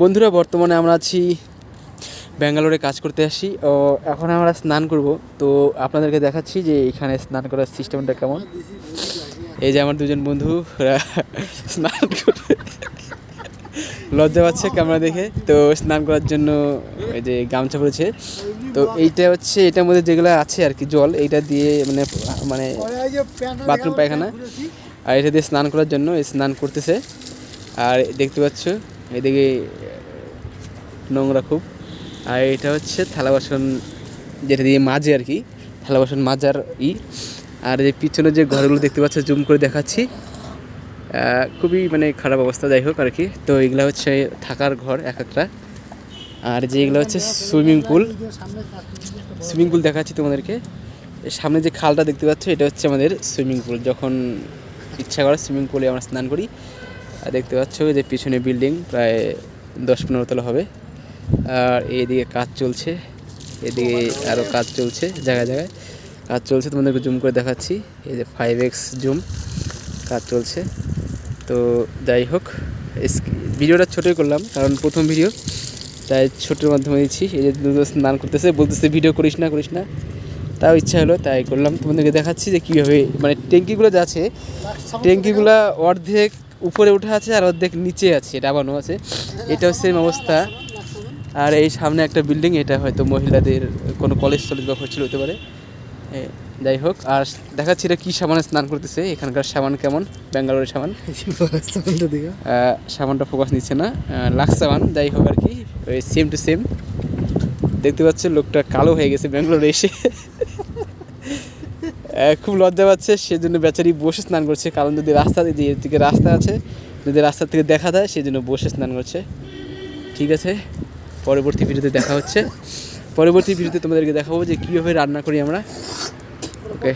বন্ধুরা, বর্তমানে আমরা আছি ব্যাঙ্গালোরে, কাজ করতে আসি। ও এখন আমরা স্নান করব, তো আপনাদেরকে দেখাচ্ছি যে এখানে স্নান করার সিস্টেমটা কেমন। এই যে আমার দুজন বন্ধু স্নান করতে লজ্জা পাচ্ছে ক্যামেরা দেখে, তো স্নান করার জন্য এই যে গামছা পরেছে। তো এইটা হচ্ছে এটার মধ্যে যেগুলো আছে আর কি, জল এইটা দিয়ে মানে মানে বাথরুম পায়খানা, আর এটা দিয়ে স্নান করার জন্য স্নান করতেছে। আর দেখতে পাচ্ছ এদিকে নোংরা খুব। আর এটা হচ্ছে থালা বাসন যেটা দিয়ে মাজে আর কি, থালা বাসন মাজার আর এই পিছনে যে ঘরগুলো দেখতে পাচ্ছ, জুম করে দেখাচ্ছি, খুবই মানে খারাপ অবস্থা। যাই হোক আর কি, তো এগুলো হচ্ছে থাকার ঘর এক একটা। আর যেগুলো হচ্ছে সুইমিং পুল দেখাচ্ছি তোমাদেরকে। সামনে যে খালটা দেখতে পাচ্ছ, এটা হচ্ছে আমাদের সুইমিং পুল। যখন ইচ্ছা করে সুইমিং পুলে আমরা স্নান করি। আর দেখতে পাচ্ছ যে পিছনে বিল্ডিং প্রায় 10-15 তলা হবে। আর এইদিকে কাজ চলছে, এদিকে আরও কাজ চলছে, জায়গায় জায়গায় কাজ চলছে। তোমাদেরকে জুম করে দেখাচ্ছি, এই যে 5x জুম কাজ চলছে। তো যাই হোক, ভিডিওটা ছোটোই করলাম কারণ প্রথম ভিডিও, তাই ছোটোর মাধ্যমে দিচ্ছি। এই যে দুটো স্নান করতেছে, বলতেছে ভিডিও করিস না, তাও ইচ্ছা হলো তাই করলাম। তোমাদেরকে দেখাচ্ছি যে কীভাবে মানে ট্যাঙ্কিগুলো যা আছে, ট্যাঙ্কিগুলো অর্ধেক উপরে উঠে আছে আর অর্ধেক নিচে আছে, ডাবানো আছে। এটাও সেম অবস্থা। আর এই সামনে একটা বিল্ডিং, এটা হয়তো মহিলাদের কোনো কলেজ বা হচ্ছিল হতে পারে। যাই হোক, আর দেখাচ্ছি এটা কী সাবানে স্নান করতেছে, এখানকার সাবান কেমন, ব্যাঙ্গালোরের সাবান। সাবানটা ফোকাস নিচ্ছে না, লাক্স সাবান। যাই হোক আর কি, ওই সেম টু সেম। দেখতে পাচ্ছ লোকটা কালো হয়ে গেছে ব্যাঙ্গালোরে এসে, খুব লজ্জা পাচ্ছে, সেজন্য বেচারি বসে স্নান করছে। কারণ যদি রাস্তা দিকে রাস্তা আছে, যদি রাস্তা থেকে দেখা যায়, সেই জন্য বসে স্নান করছে। ঠিক আছে, পরবর্তী ভিডিওতে দেখা হচ্ছে। পরবর্তী ভিডিওতে তোমাদেরকে দেখাবো যে কীভাবে রান্না করি আমরা। ওকে।